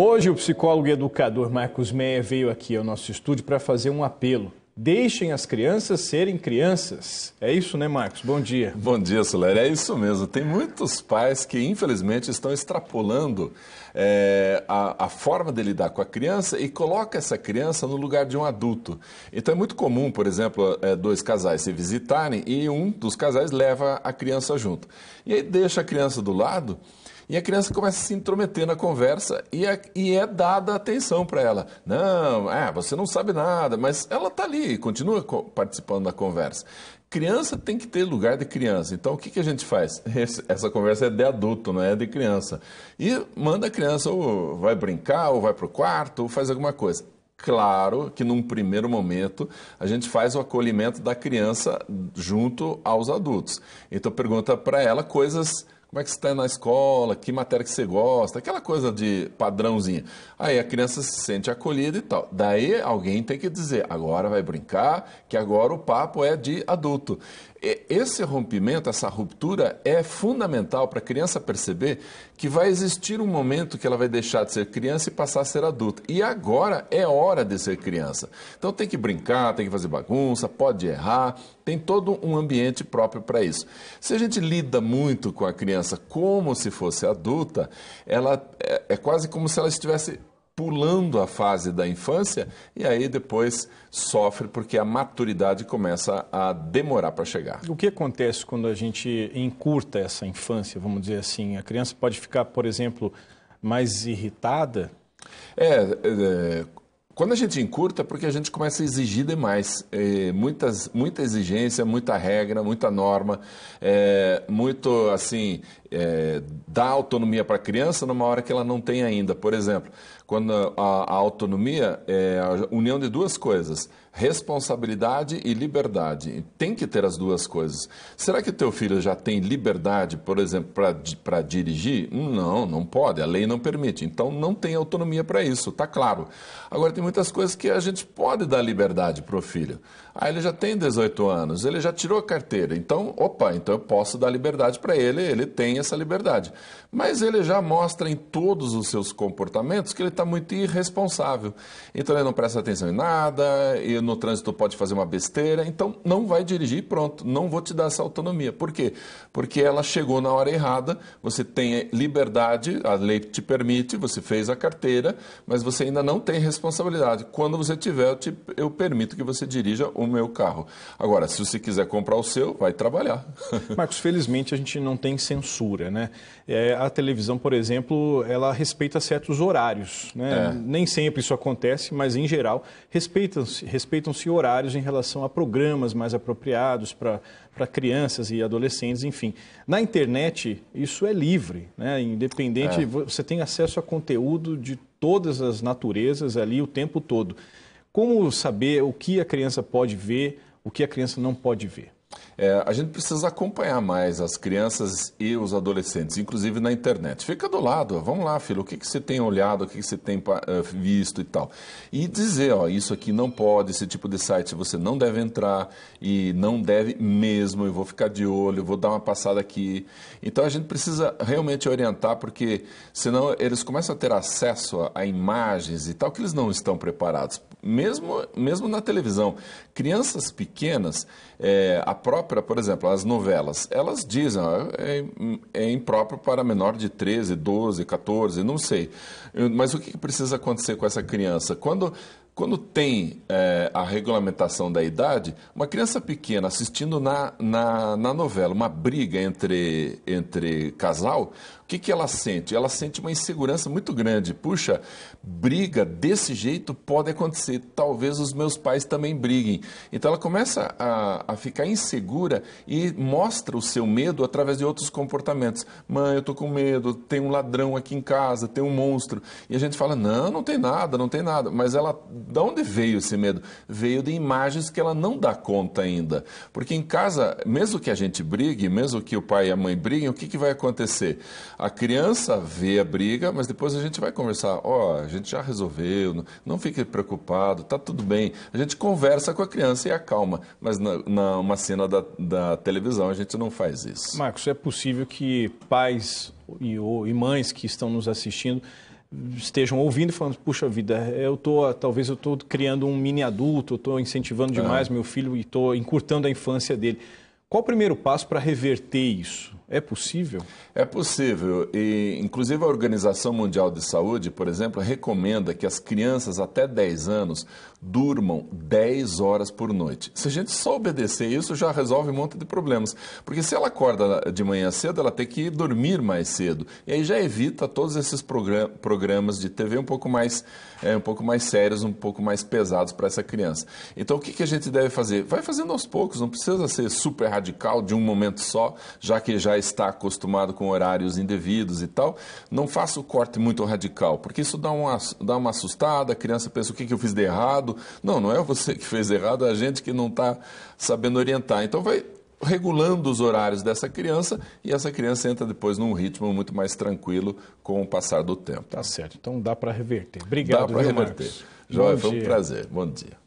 Hoje o psicólogo e educador Marcos Meyer veio aqui ao nosso estúdio para fazer um apelo. Deixem as crianças serem crianças. É isso, né, Marcos? Bom dia. Bom dia, Soler. É isso mesmo. Tem muitos pais que, infelizmente, estão extrapolando a forma de lidar com a criança e coloca essa criança no lugar de um adulto. Então, é muito comum, por exemplo, dois casais se visitarem e um dos casais leva a criança junto. E aí deixa a criança do lado. E a criança começa a se intrometer na conversa e é dada atenção para ela. Não, você não sabe nada, mas ela está ali, continua participando da conversa. Criança tem que ter lugar de criança. Então, o que a gente faz? Essa conversa é de adulto, não é de criança. E manda a criança ou vai brincar, ou vai para o quarto, ou faz alguma coisa. Claro que num primeiro momento a gente faz o acolhimento da criança junto aos adultos. Então, pergunta para ela coisas... Como é que você está na escola? Que matéria que você gosta? Aquela coisa de padrãozinha. Aí a criança se sente acolhida e tal. Daí alguém tem que dizer, agora vai brincar, que agora o papo é de adulto. Esse rompimento, essa ruptura é fundamental para a criança perceber que vai existir um momento que ela vai deixar de ser criança e passar a ser adulta. E agora é hora de ser criança. Então tem que brincar, tem que fazer bagunça, pode errar, tem todo um ambiente próprio para isso. Se a gente lida muito com a criança como se fosse adulta, ela é quase como se ela estivesse pulando a fase da infância e aí depois sofre porque a maturidade começa a demorar para chegar. O que acontece quando a gente encurta essa infância, vamos dizer assim? A criança pode ficar, por exemplo, mais irritada? Quando a gente encurta é porque a gente começa a exigir demais. Muita exigência, muita regra, muita norma, muito assim, dá autonomia para a criança numa hora que ela não tem ainda. Por exemplo, quando a autonomia é a união de duas coisas, responsabilidade e liberdade. Tem que ter as duas coisas. Será que teu filho já tem liberdade, por exemplo, para dirigir? Não pode, a lei não permite. Então não tem autonomia para isso, tá claro. Agora tem muitas coisas que a gente pode dar liberdade para o filho. Ele já tem 18 anos, ele já tirou a carteira, então eu posso dar liberdade para ele, ele tem essa liberdade. Mas ele já mostra em todos os seus comportamentos que ele está muito irresponsável. Então ele não presta atenção em nada, e no trânsito pode fazer uma besteira, então não vai dirigir, pronto, não vou te dar essa autonomia. Por quê? Porque ela chegou na hora errada, você tem liberdade, a lei te permite, você fez a carteira, mas você ainda não tem responsabilidade. Quando você tiver, eu permito que você dirija o meu carro. Agora, se você quiser comprar o seu, vai trabalhar. Marcos, felizmente a gente não tem censura, né? A televisão, por exemplo, ela respeita certos horários, né? Nem sempre isso acontece, mas em geral respeitam-se horários em relação a programas mais apropriados para crianças e adolescentes, enfim. Na internet, isso é livre, né? Independente, você tem acesso a conteúdo de todas as naturezas ali o tempo todo. Como saber o que a criança pode ver, o que a criança não pode ver? A gente precisa acompanhar mais as crianças e os adolescentes, inclusive na internet. Fica do lado, vamos lá, filho, o que você tem olhado, o que você tem visto e tal. E dizer, isso aqui não pode, esse tipo de site você não deve entrar e não deve mesmo, eu vou ficar de olho, eu vou dar uma passada aqui. Então a gente precisa realmente orientar, porque senão eles começam a ter acesso a imagens e tal que eles não estão preparados. Mesmo na televisão, crianças pequenas, a própria, por exemplo, as novelas, elas dizem, é impróprio para menor de 13, 12, 14, não sei. Mas o que precisa acontecer com essa criança? Quando tem a regulamentação da idade, uma criança pequena assistindo na novela uma briga entre casal, o que ela sente? Ela sente uma insegurança muito grande. Puxa, briga desse jeito pode acontecer. Talvez os meus pais também briguem. Então ela começa a ficar insegura e mostra o seu medo através de outros comportamentos. Mãe, eu estou com medo, tem um ladrão aqui em casa, tem um monstro. E a gente fala, não tem nada, não tem nada. Mas ela, de onde veio esse medo? Veio de imagens que ela não dá conta ainda. Porque em casa, mesmo que a gente brigue, mesmo que o pai e a mãe briguem, o que vai acontecer? A criança vê a briga, mas depois a gente vai conversar. A gente já resolveu, não fique preocupado, tá tudo bem. A gente conversa com a criança e acalma, mas numa cena da televisão a gente não faz isso. Marcos, é possível que pais e mães que estão nos assistindo estejam ouvindo e falando, puxa vida, talvez eu estou criando um mini adulto, eu estou incentivando demais meu filho e estou encurtando a infância dele. Qual o primeiro passo para reverter isso? É possível? É possível. E, inclusive, a Organização Mundial de Saúde, por exemplo, recomenda que as crianças até 10 anos durmam 10 horas por noite. Se a gente só obedecer isso, já resolve um monte de problemas. Porque se ela acorda de manhã cedo, ela tem que dormir mais cedo. E aí já evita todos esses programas de TV um pouco mais sérios, um pouco mais pesados para essa criança. Então, o que a gente deve fazer? Vai fazendo aos poucos, não precisa ser super radical de um momento só, já que já está acostumado com horários indevidos e tal. Não faça o corte muito radical, porque isso dá uma assustada, a criança pensa, o que eu fiz de errado? Não é você que fez errado, é a gente que não está sabendo orientar. Então vai regulando os horários dessa criança e essa criança entra depois num ritmo muito mais tranquilo com o passar do tempo. Tá certo, então dá para reverter. Obrigado, dá para reverter. Marcos. Joia, foi um prazer. Bom dia.